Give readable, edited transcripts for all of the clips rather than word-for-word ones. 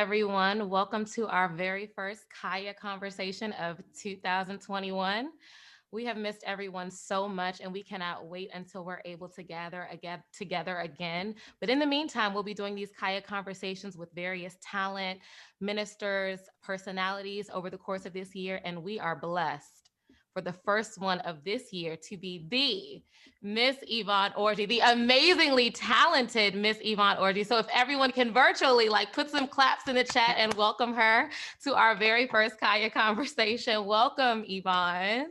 everyone. Welcome to our very first CAYA conversation of 2021. We have missed everyone so much, and we cannot wait until we're able to gather again together again. But in the meantime, we'll be doing these CAYA conversations with various talent, ministers, personalities over the course of this year, and we are blessed for the first one of this year to be the Miss Yvonne Orji, the amazingly talented Miss Yvonne Orji. So if everyone can virtually put some claps in the chat and welcome her to our very first CAYA conversation. Welcome, Yvonne.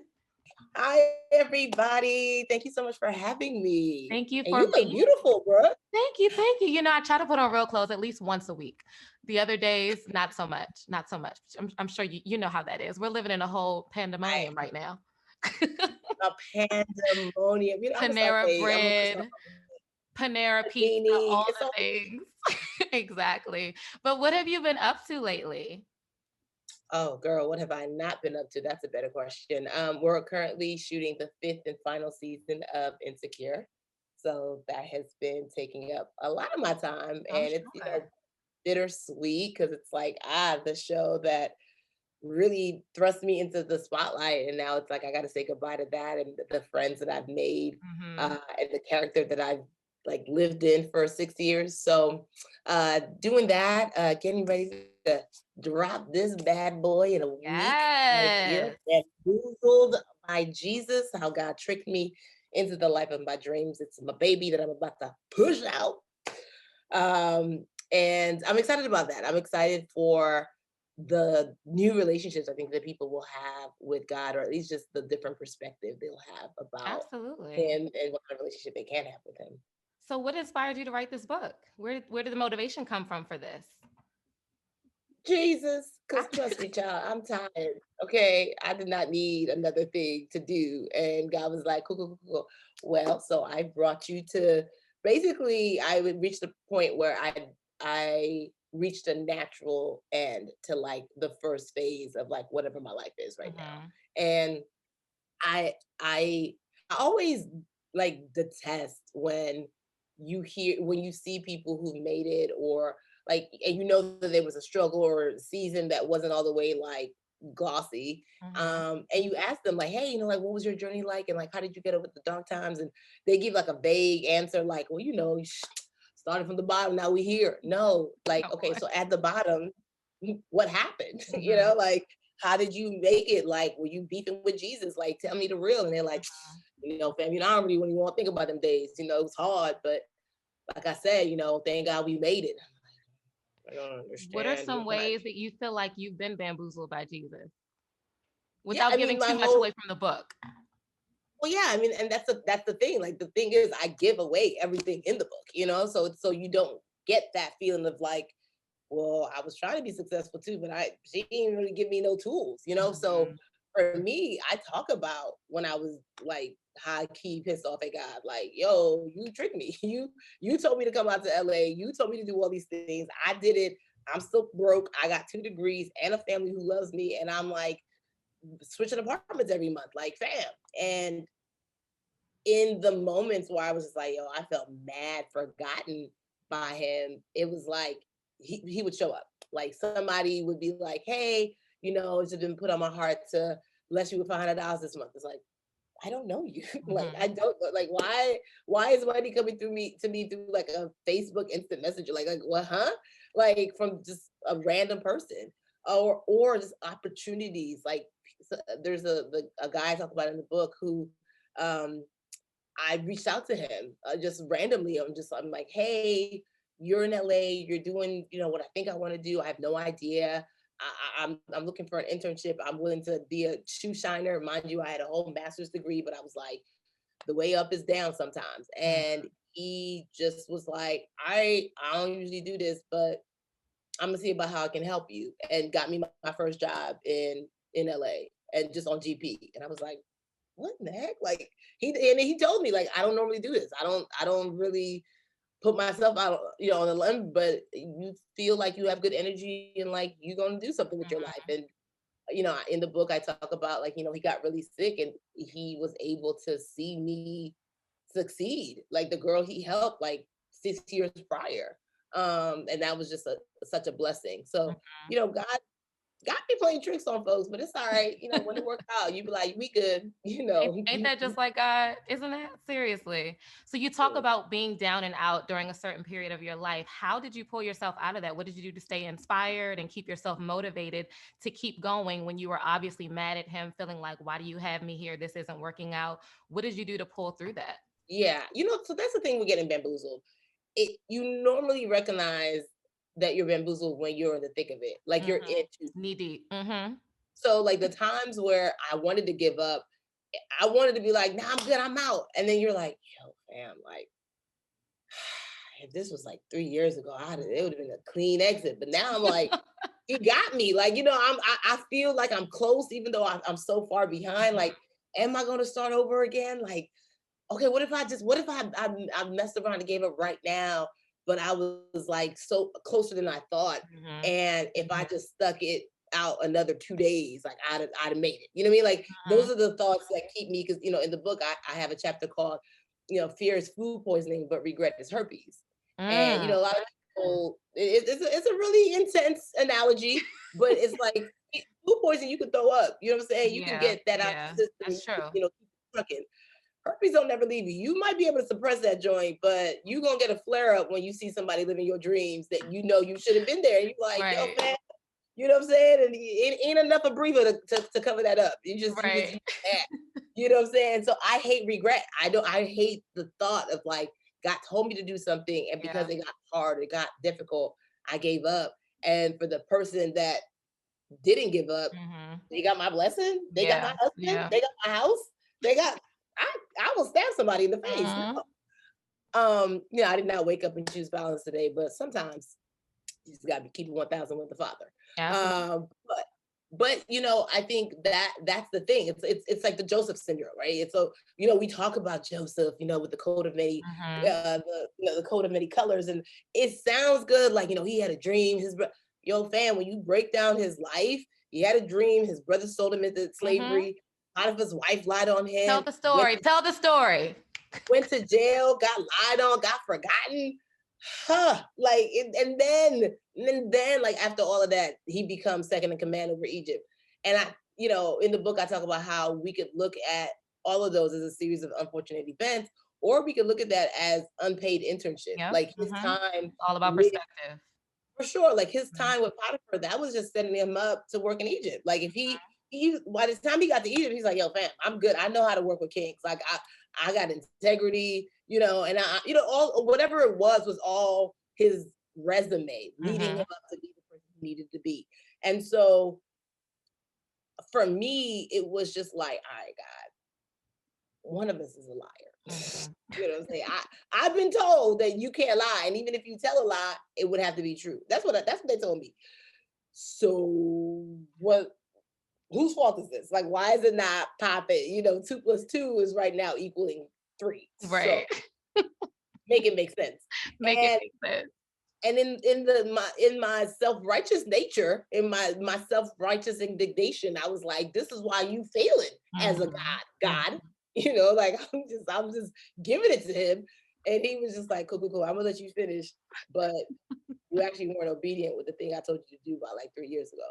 Hi, everybody. Thank you so much for having me. Thank you And for you look beautiful, Brooke. Thank you, thank you. I try to put on real clothes at least once a week. The other days, not so much, not so much. I'm sure you know how that is. We're living in a whole pandemonium right now. A pandemonium. I'm gonna start Panera paying. I'm gonna bread, start Panera pizza, panini. all It's the all things. Exactly. But what have you been up to lately? Oh, girl, what have I not been up to? That's a better question. We're currently shooting the 5th and final season of Insecure. So that has been taking up a lot of my time. I'm And it's, sure. bittersweet because it's like, the show that really thrust me into the spotlight, and now it's like I got to say goodbye to that and the friends that I've made, Mm-hmm. and the character that I've lived in for 6 years. So doing that, getting ready to drop this bad boy in a week. Like, you're Yes. bamboozled by Jesus, how God tricked me into the life of my dreams. It's my baby that I'm about to push out, and I'm excited about that. I'm excited for the new relationships I think that people will have with God, or at least just the different perspective they'll have about Absolutely. him and what kind of relationship they can have with him. So what inspired you to write this book? Where did the motivation come from for this? Jesus, because trust me, child, I'm tired. Okay, I did not need another thing to do, and God was like, "Cool, cool, cool, cool." Well, so I brought you to basically. I would reach the point where I reached a natural end to the first phase of whatever my life is right now, Mm-hmm. and I I I always detest when you see people who made it, or and that there was a struggle or a season that wasn't all the way glossy, Mm-hmm. and you ask them hey, what was your journey like, and how did you get over the dark times, and they give a vague answer well, started from the bottom, now we here. No, Oh okay, boy. so at the bottom, what happened? Mm-hmm. How did you make it? Were you beefing with Jesus? Tell me the real. And they're like, fam, I don't really want to think about them days. It was hard, but like I said, thank God we made it. I don't What are understand. some ways that you feel like you've been bamboozled by Jesus Yeah, without I giving mean, my too much whole away from the book? well, yeah, I mean, and that's the thing. The thing is, I give away everything in the book, so you don't get that feeling of well, I was trying to be successful too, but she didn't really give me no tools. So Mhm. for me, I talk about when I was high key pissed off at God, yo, you tricked me. You told me to come out to LA. You told me to do all these things. I did it. I'm still broke. I got 2 degrees and a family who loves me, and I'm switching apartments every month, fam. And in the moments where I was just yo, I felt mad, forgotten by him, it was he would show up. Somebody would be hey, it's just been put on my heart to bless you with $500 this month. It's I don't know you. I Mhm. don't know. Why is money coming through me to me through a Facebook instant messenger? What, huh? From just a random person, or just opportunities. There's a guy I talk about in the book who um I reached out to him just randomly. I'm like, hey, you're in LA. You're doing, what I think I want to do. I have no idea. I'm looking for an internship. I'm willing to be a shoe shiner. Mind you, I had a whole master's degree, but I was the way up is down sometimes. And he just was I don't usually do this, but I'm gonna see about how I can help you, and got me my first job in LA, and just on GP. And I was like, what in the heck? He told me I don't normally do this. I don't really put myself out, on the limb, but you feel like you have good energy and you're gonna do something with your life. Mhm. And in the book I talk about he got really sick, and he was able to see me succeed. The girl he helped 6 years prior. And that was just such a blessing. So, Mhm. God got me playing tricks on folks, but it's all right. When it works out, you be like, we good, Ain't that just like God? Isn't that? Seriously. So you talk about being down and out during a certain period of your life. How did you pull yourself out of that? What did you do to stay inspired and keep yourself motivated to keep going when you were obviously mad at him, feeling like, why do you have me here? This isn't working out. What did you do to pull through that? Yeah, so that's the thing with getting bamboozled. You normally recognize that you're bamboozled when you're in the thick of it, like you're Mm-hmm. into. Knee deep. Mm-hmm. So like the times where I wanted to give up, I wanted to be like, nah, I'm good, I'm out. And then you're like, yo, fam, like, if this was like 3 years ago, it would have been a clean exit. But now I'm like, he got me. Like, I feel like I'm close, even though I'm so far behind. Like, am I going to start over again? Like, okay, what if I messed around and gave up right now, but I was like so closer than I thought. Mm-hmm. And if I just stuck it out another 2 days, like I'd have made it. You know what I mean? Like those are the thoughts that keep me, because in the book I have a chapter called, fear is food poisoning, but regret is herpes. And Mm. a lot of people, it's a really intense analogy, but it's like food poisoning you can throw up. You know what I'm saying? You can Yeah. get that out Yeah. of the system. That's true. Keep trucking. Herpes don't never leave you. You might be able to suppress that joint, but you gonna get a flare up when you see somebody living your dreams that you should have been there. And you like, yo, Right. man, you know what I'm saying? And it ain't enough of breather to cover that up. You just Right. that. You know what I'm saying? So I hate regret. I hate the thought of like, God told me to do something, and because Yeah. it got hard, it got difficult, I gave up. And for the person that didn't give up, Mm-hmm. they got my blessing, they got my Yeah. husband, Yeah. they got my house, they got I will stab somebody in the face. Mm-hmm. I did not wake up and choose violence today, but sometimes you just gotta keep it 1,000 with the Father. Absolutely. But I think that's the thing. It's like the Joseph syndrome, right? It's so we talk about Joseph, with the coat of many, Mm-hmm. the coat of many colors, and it sounds good, like he had a dream. Fam, when you break down his life, he had a dream. His brother sold him into Mm-hmm. slavery. Potiphar's wife lied on Tell him. the story. Tell the story. Went to jail, got lied on, got forgotten. Like, and then like after all of that, he becomes second in command over Egypt. And in the book, I talk about how we could look at all of those as a series of unfortunate events, or we could look at that as unpaid internship. Yep. Like his Mm-hmm. time All about with, perspective. for sure, like his Mhm. time with Potiphar, that was just setting him up to work in Egypt. Like if he by the time he got to Egypt, he's like, yo, fam, I'm good. I know how to work with kings. Like I got integrity, and all whatever it was all his resume leading him Mm-hmm. up to be the person he needed to be. And so for me, it was just like, all right, God, one of us is a liar. Mm-hmm. You know what I'm saying? I've been told that you can't lie, and even if you tell a lie, it would have to be true. That's what they told me. So what? Whose fault is this? Like, why is it not popping? 2 + 2 is right now equaling 3. So Right. make it make sense. Make it And make sense. and in my self-righteous nature, in my self-righteous indignation, I was like, this is why you failing as a God. Like I'm just giving it to him. And he was just like, cool. I'm gonna let you finish. But you actually weren't obedient with the thing I told you to do about like 3 years ago.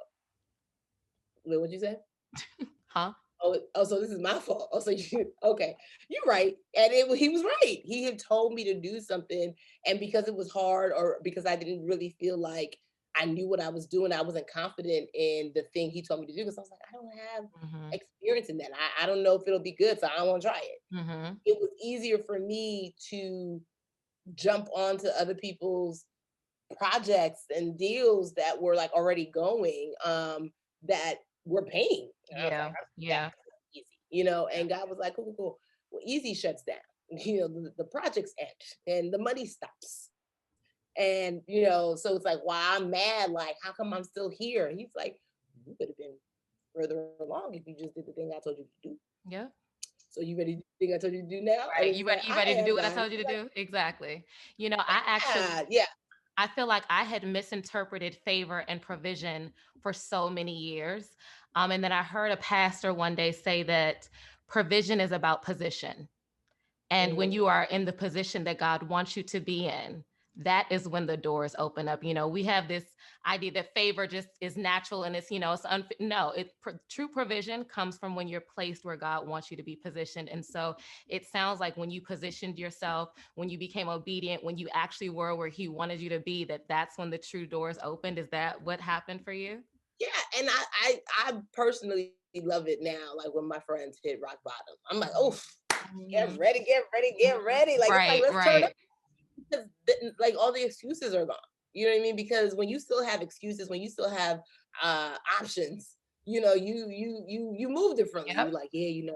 Wait, what'd you say? Huh? Oh, so this is my fault. Oh, so okay, you're right. And he was right. He had told me to do something, and because it was hard, or because I didn't really feel like I knew what I was doing, I wasn't confident in the thing he told me to do, because I was like, I don't have Mm-hmm. experience in that. I don't know if it'll be good, so I don't want to try it. Mm-hmm. It was easier for me to jump onto other people's projects and deals that were like already going, that were paying. And I was like, Yeah. Yeah. easy, and God was like, cool. Well, easy shuts down. The projects end and the money stops. And so it's like, why I'm mad, like, how come I'm still here? And he's like, you could have been further along if you just did the thing I told you to do. Yeah. So you ready to do the thing I told you to do now? And Right. it was like, You I ready to do am what I God. told you to Like, do? Exactly. I actually yeah. I feel like I had misinterpreted favor and provision for so many years. And then I heard a pastor one day say that provision is about position. And when Mm, you are in the position that God wants you to be in, that is when the doors open up. You know, we have this idea that favor just is natural and it's, you know, no, true provision comes from when you're placed where God wants you to be positioned. And so it sounds like when you positioned yourself, when you became obedient, when you actually were where he wanted you to be, that's when the true doors opened. Is that what happened for you? Yeah, and I personally love it now. Like when my friends hit rock bottom, I'm like, oh, get ready, get ready, get ready. Like it's like, Right, let's turn right. up, because like all the excuses are gone. You know what I mean? Because when you still have excuses, when you still have options, you know, you move differently. Yep. You like, yeah,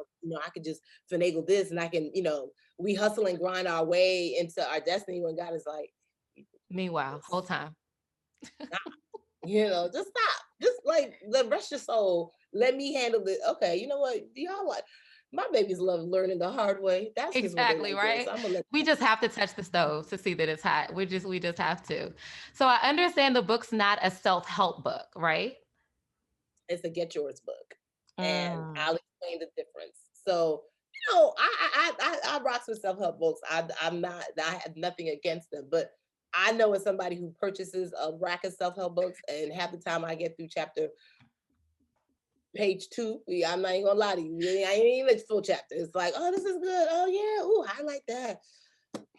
I could just finagle this, and I can, we hustle and grind our way into our destiny. When God is like, Meanwhile, whole time. just stop. Just like rest your soul. Let me handle it. Okay, you know what? Do y'all like? My babies love learning the hard way. That's just what they Exactly, like doing. right? So I'm gonna let We just have to touch the stove to see that it's hot. We just have to. So I understand the book's not a self-help book, right? it's a Get Yours book, and Mm. I'll explain the difference. So I rocks with self help books. I'm not. I have nothing against them, but I know as somebody who purchases a rack of self help books, and half the time I get through page 2. I'm not even gonna lie to you. I ain't even full chapter. It's like, oh, this is good. Oh yeah. Ooh, I like that.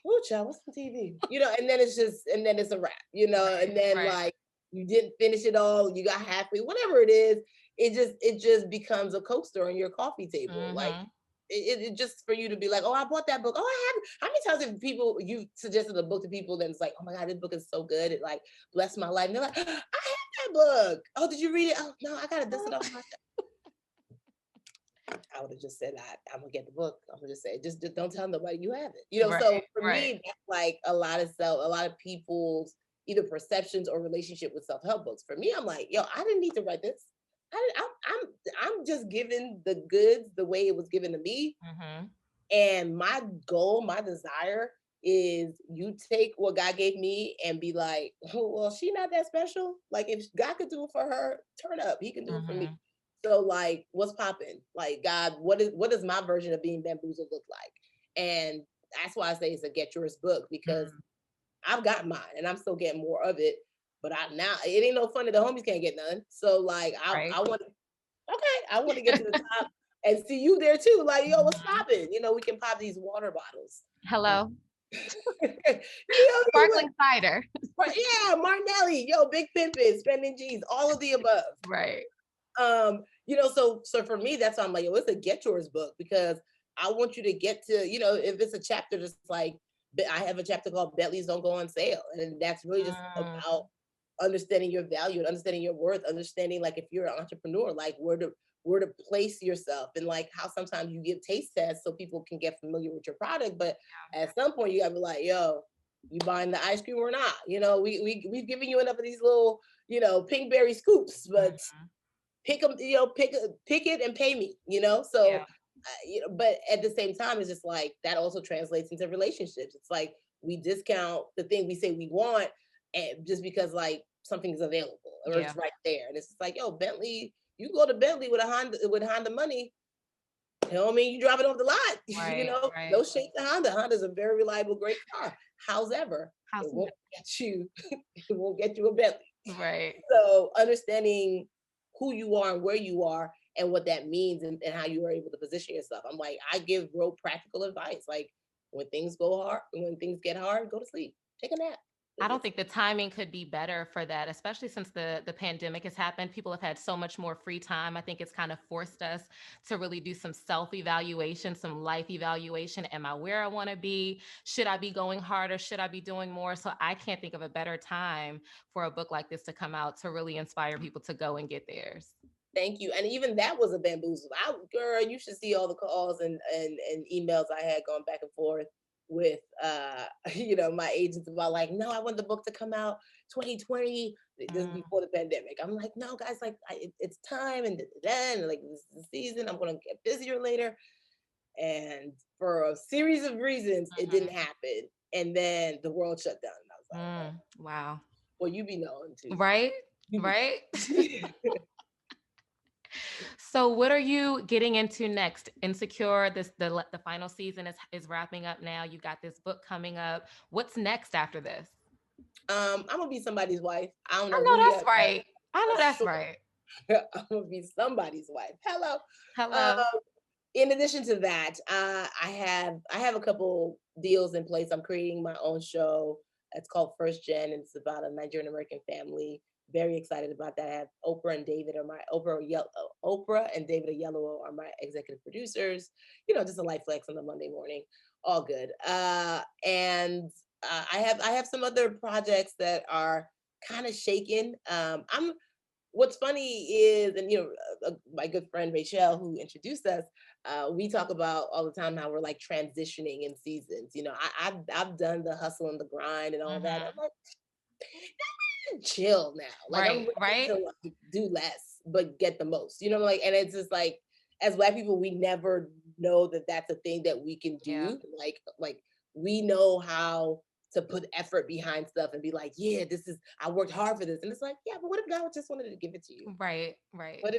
Ooh, child, what's on TV? And then it's a wrap. Right, And then right. like you didn't finish it all. You got halfway. Whatever it is, it just becomes a coaster on your coffee table. Like Mm-hmm. it just for you to be like, oh, I bought that book. Oh, I have. How many times have you suggested a book to people? Then it's like, oh my God, this book is so good. It like blessed my life. And they're like, I have that book. Oh, did you read it? Oh no, I gotta dust it off my. I would have just said, I'm gonna get the book. I'm gonna just say, just don't tell nobody you have it. Right, So for right. me, that's like a lot of people's either perceptions or relationship with self help books. For me, I'm like, yo, I didn't need to write this. I'm just given the goods the way it was given to me, Mm-hmm. and my goal, my desire is you take what God gave me and be like, oh, well, she not that special. Like if God could do it for her, turn up. He can do it for me. Mm-hmm. So like, what's popping? Like God, what does my version of being bamboozled look like? And that's why I say it's a Get Yours book, because Mm-hmm. I've got mine and I'm still getting more of it. But it ain't no fun that the homies can't get none. So like Right. I want to I want to get to the top and see you there too. Like, yo, what's Mm-hmm. popping? We can pop these water bottles. Hello. You know what I mean? Sparkling cider. Yeah, Martinelli, yo, Big Pimpin, Spending G's, all of the above. Right. So for me, that's why I'm like, yo, it's a Get Yours book, because I want you to get to, if it's a chapter just like, I have a chapter called Bentleys Don't Go on Sale. And that's really just Mm. about understanding your value and understanding your worth, understanding like if you're an entrepreneur, like where to place yourself, and like how sometimes you give taste tests so people can get familiar with your product. But at some point you gotta be like, yo, you buying the ice cream or not? We've given you enough of these little, pinkberry scoops, but Mhm. pick them, pick it and pay me, so Yeah. but at the same time, it's just like that also translates into relationships. It's like we discount the thing we say we want, and just because like something is available or Yeah. it's right there, and it's just like, yo, Bentley, you go to Bentley with Honda money, you know what I mean, you drive it off the lot. Right. No Right. shake to Honda's a very reliable, great car. However, How's it it? won't get you it won't get you a Bentley. Right. So understanding who you are and where you are and what that means, and how you are able to position yourself. I'm like, I give real practical advice. Like when things go hard, when things get hard, go to sleep, take a nap. I don't think the timing could be better for that, especially since the pandemic has happened. People have had so much more free time. I think it's kind of forced us to really do some self-evaluation, some life evaluation. Am I where I want to be? Should I be going harder? Should I be doing more? So I can't think of a better time for a book like this to come out to really inspire people to go and get theirs. Thank you. And even that was a bamboozle. Girl, you should see all the calls and emails I had going back and forth with my agents about like, no, I want the book to come out 2020. This is Mm. before the pandemic. I'm like, no, guys, like it's time, and then like this is the season. I'm gonna get busier later. And for a series of reasons, it didn't Mhm. happen. And then the world shut down. And I was like, oh, Mm. Wow. well, you be knowing too. Right. You be Right. knowing. So what are you getting into next? Insecure, the final season is wrapping up now. You got this book coming up. What's next after this? I'm gonna be somebody's wife. I don't I know know who that's yet, but right. I know for that's sure right. I'm gonna be somebody's wife. Hello. Hello. Um, in addition to that, I have a couple deals in place. I'm creating my own show. It's called First Gen, and it's about a Nigerian American family. Very excited about that. I have Oprah and David Oyelowo are my executive producers. Just a light flex on a Monday morning. All good. And I have some other projects that are kind of shaken. What's funny is, and my good friend Rachel, who introduced us, we talk about all the time how we're like transitioning in seasons. I've done the hustle and the grind and all that. I'm like, chill now. Like I'm Right, ready right. to like do less but get the most. Like, and it's just like as Black people, we never know that that's a thing that we can Yeah. do. Like we know how to put effort behind stuff and be like, yeah, I worked hard for this. And it's like, yeah, but what if God just wanted to give it to you? Right, right, But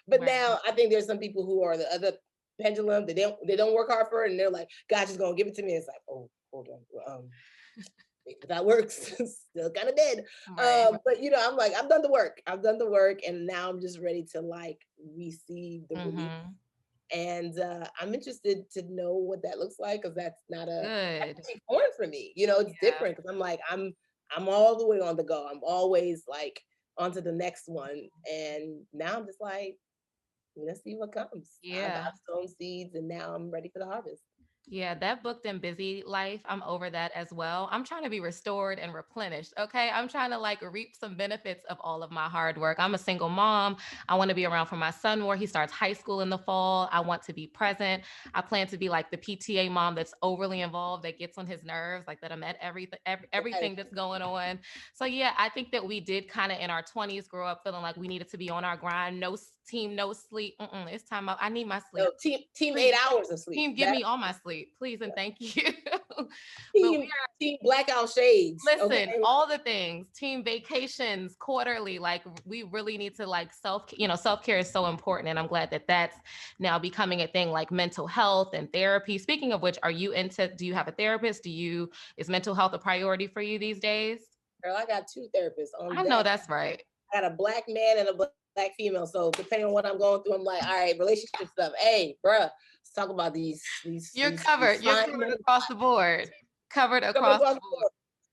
but right. now I think there's some people who are the other pendulum. They don't work hard for it, and they're like, God just gonna give it to me. It's like, oh, hold on. If that works, still kind of dead. Right. But I'm like, I've done the work. I've done the work, and now I'm just ready to like receive the release. Mm-hmm. And I'm interested to know what that looks like because that's Good. actually foreign for me. It's Yeah. different because I'm like I'm all the way on the go. I'm always like on to the next one, and now I'm just like, let's see what comes. Yeah. I've sown seeds, and now I'm ready for the harvest. Yeah, that booked and busy life, I'm over that as well. I'm trying to be restored and replenished. Okay. I'm trying to like reap some benefits of all of my hard work. I'm a single mom. I want to be around for my son more. He starts high school in the fall. I want to be present. I plan to be like the PTA mom that's overly involved, that gets on his nerves, like that I'm at everything that's going on. So yeah, I think that we did kind of in our 20s grow up feeling like we needed to be on our grind. No team, no sleep. It's time out. I need my sleep. No, team Please. 8 hours of sleep. Team, give That me all my sleep, please and thank you. But we team team blackout shades. Okay. listen, all the things, team vacations, quarterly, like we really need to like self-care is so important. And I'm glad that that's now becoming a thing, like mental health and therapy. Speaking of which, do you have a therapist? Is mental health a priority for you these days? Girl, I got two therapists on I know deck. that's right. I got a Black man and a Black female. So depending on what I'm going through, I'm like, all right, relationship stuff. Hey, bruh, let's talk about these these You're these these covered. You're fine covered money across the board. Covered coming across across the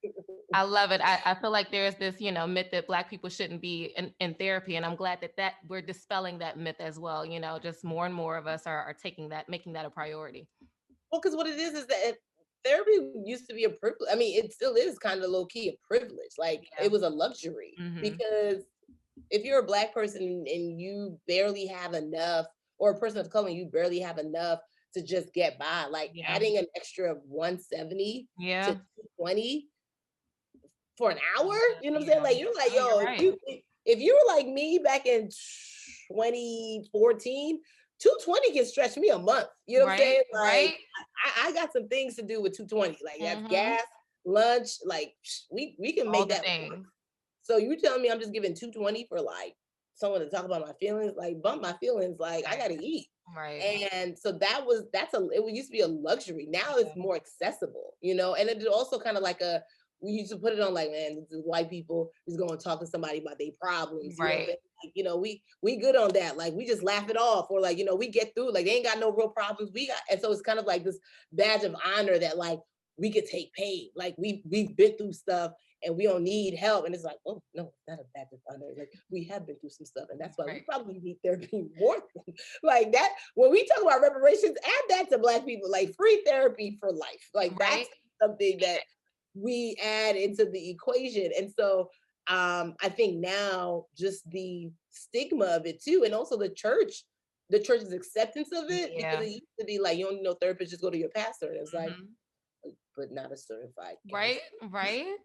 the board. board. I love it. I feel like there's this, myth that Black people shouldn't be in therapy. And I'm glad that we're dispelling that myth as well. Just more and more of us are making that a priority. Well, because what it is that therapy used to be a privilege. I mean, it still is kind of low key a privilege. Like Yeah. it was a luxury Hmm. because if you're a Black person and you barely have enough, or a person of color and you barely have enough to just get by, like Yeah. adding an extra 170 to Yeah. 220 for an hour, you know what I'm saying? Yeah. Like you're like, No, you're yo, right. if you were like me back in 2014, 220 can stretch me a month. You know what I'm Right. saying? Like Right. I got some things to do with 220. Like that's Hmm. gas, lunch, like we can All make the that work. things. So you telling me I'm just giving 220 for like someone to talk about my feelings, like bump my feelings, like I Right. gotta eat. Right. And so it used to be a luxury. Now it's more accessible, and it's also kind of like we used to put it on like, man, this is white people is going to talk to somebody about their problems. You know what I'm Right. saying? Like, we good on that. Like we just laugh it off, or like, we get through, like they ain't got no real problems. And so it's kind of like this badge of honor that like we could take pain. Like we've been through stuff and we don't need help. And it's like, oh no, it's not a badge of honor. Like we have been through some stuff, and that's why we Right. probably need therapy more like that. When we talk about reparations, add that to Black people, like free therapy for life. Like Right. that's something that we add into the equation. And so I think now just the stigma of it too, and also the church's acceptance of it, because Yeah. it used to be like, you don't need no therapist, just go to your pastor. And it's like, Hmm. but not a certified Right. counselor. Right.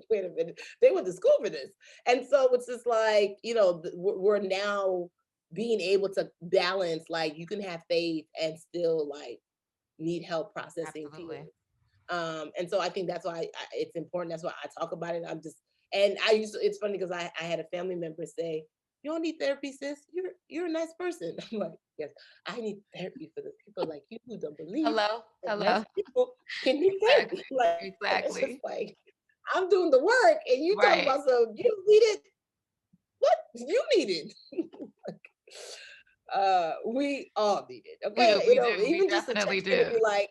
Wait a minute. They went to school for this. And so it's just like, we're now being able to balance, like you can have faith and still like need help processing Absolutely. feelings. And so I think that's why it's important. That's why I talk about it. And it's funny because I had a family member say, you don't need therapy, sis. You're a nice person. I'm like, yes, I need therapy for the people like you who don't believe Hello. that nice Hello. people can need Exactly. therapy. Like, it's just Exactly. like, I'm doing the work, and you talk Right. about some you needed what you needed. We all need it. Okay, We do. We even just to check definitely in and do. be like,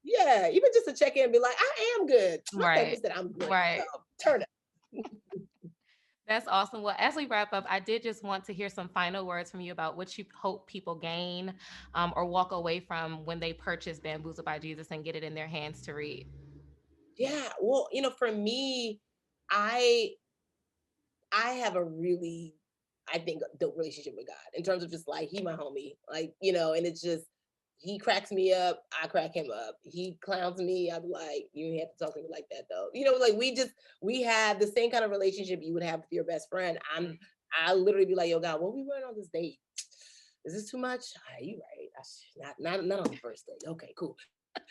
yeah, even just to check in and be like, I am good. My Right. therapist said I'm great. Right. Turn up. That's awesome. Well, as we wrap up, I did just want to hear some final words from you about what you hope people gain or walk away from when they purchase Bamboozled by Jesus and get it in their hands to read. Yeah, well, for me, I I have a really, I think, dope relationship with God in terms of just like he my homie, like and it's just he cracks me up, I crack him up. He clowns me, I'm like, you ain't have to talk to me like that though. Like we have the same kind of relationship you would have with your best friend. I literally be like, yo, God, what we went on this date? Is this too much? You right. Not on the first date. Okay, cool.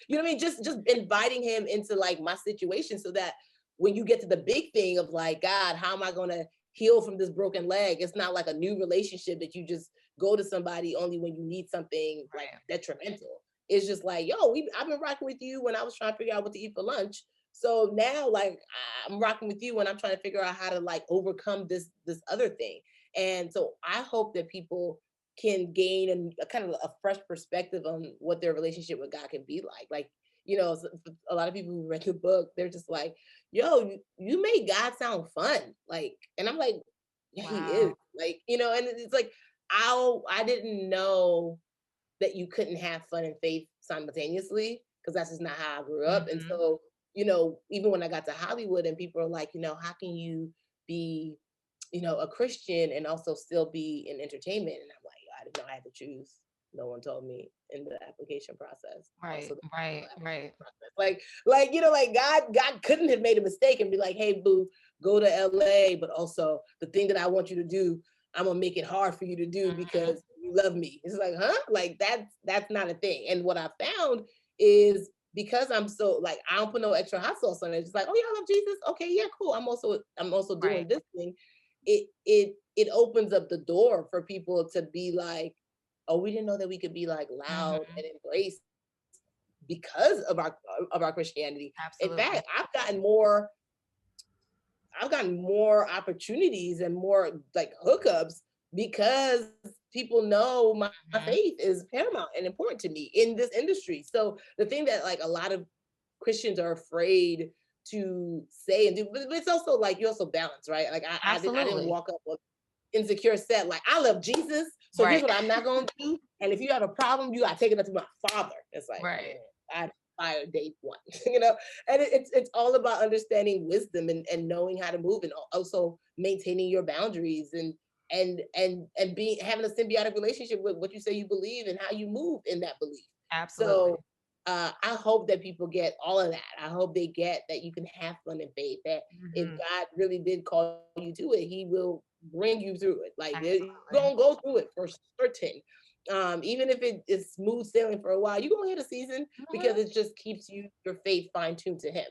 You know what I mean? Just inviting him into like my situation so that when you get to the big thing of like, God, how am I gonna heal from this broken leg? It's not like a new relationship that you just go to somebody only when you need something like Right. detrimental. It's just like, yo, I've been rocking with you when I was trying to figure out what to eat for lunch. So now like I'm rocking with you when I'm trying to figure out how to like overcome this other thing. And so I hope that people can gain a kind of a fresh perspective on what their relationship with God can be like. Like, a lot of people who read the book, they're just like, yo, you made God sound fun. Like, and I'm like, yeah, he is. Wow. Like, and it's like, I didn't know that you couldn't have fun and faith simultaneously because that's just not how I grew up. And Hmm. so, even when I got to Hollywood and people are like, how can you be a Christian and also still be in entertainment? And I'm like, I didn't know I had to choose. No one told me in the application process. Also, Right. the Right. Right. process. Like God couldn't have made a mistake and be like, hey, boo, go to LA, but also the thing that I want you to do, I'm gonna make it hard for you to do Hmm. because you love me. It's like, huh? Like that's not a thing. And what I found is because I'm so like I don't put no extra hot sauce on it. It's just like, oh yeah, I love Jesus. Okay, yeah, cool. I'm also Right. doing this thing. It opens up the door for people to be like, oh, we didn't know that we could be like loud Hmm. and embrace because of our Christianity. In Absolutely. fact, I've gotten more opportunities and more like hookups because people know my Hmm. faith is paramount and important to me in this industry. So the thing that like a lot of Christians are afraid to say and do, but it's also like you also balance, right? Like I didn't Absolutely. walk up with insecure set like I love Jesus, so here's Right. what I'm not gonna do. And if you have a problem, you gotta take it up to my father. It's like, Right. I fire date one, you know. And it's all about understanding wisdom and knowing how to move and also maintaining your boundaries and being having a symbiotic relationship with what you say you believe and how you move in that belief. Absolutely. So I hope that people get all of that. I hope they get that you can have fun and faith. That if Hmm. God really did call you to it, He will bring you through it. Like you're Absolutely. gonna go through it for certain. Even if it is smooth sailing for a while, you're gonna hit a season because Mhm. it just keeps your faith fine tuned to Him.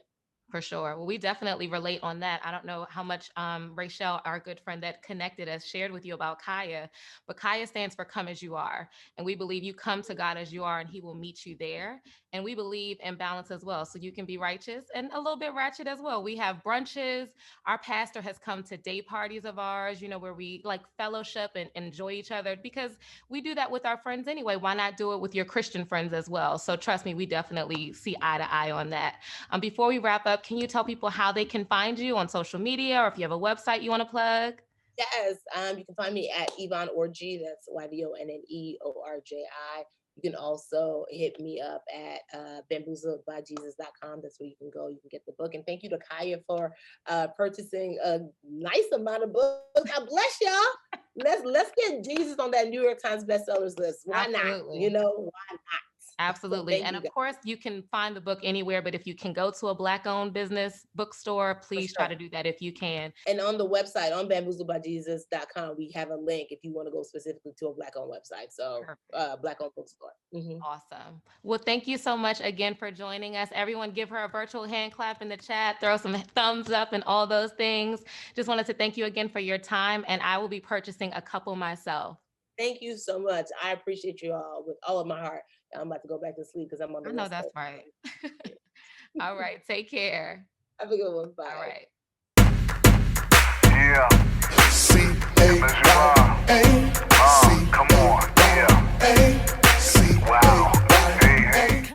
For sure. Well, we definitely relate on that. I don't know how much Rachel, our good friend that connected us, shared with you about CAYA, but CAYA stands for Come As You Are. And we believe you come to God as you are and He will meet you there. And we believe in balance as well. So you can be righteous and a little bit ratchet as well. We have brunches. Our pastor has come to day parties of ours, where we like fellowship and enjoy each other because we do that with our friends anyway. Why not do it with your Christian friends as well? So trust me, we definitely see eye to eye on that. Before we wrap up, can you tell people how they can find you on social media or if you have a website you want to plug? Yes, you can find me at Yvonne Orji. That's YVONNEORJI. You can also hit me up at bamboozledbyjesus.com. That's where you can go. You can get the book. And thank you to CAYA for purchasing a nice amount of books. God bless y'all. Let's get Jesus on that New York Times bestsellers list. Why not? Absolutely. Why not? So Absolutely. thank And you of guys course, you can find the book anywhere, but if you can go to a Black owned business bookstore, for please try sure. to do that if you can. And on the website, on bamboozledbyjesus.com, we have a link if you want to go specifically to a Black owned website. So Perfect. Black owned bookstore. Mm-hmm. Awesome. Well, thank you so much again for joining us. Everyone, give her a virtual hand clap in the chat, throw some thumbs up, and all those things. Just wanted to thank you again for your time, and I will be purchasing a couple myself. Thank you so much. I appreciate you all with all of my heart. I'm about to go back to sleep because I'm on I the know West that's Coast. right. All right. Take care. Have a good one. All Bye. right.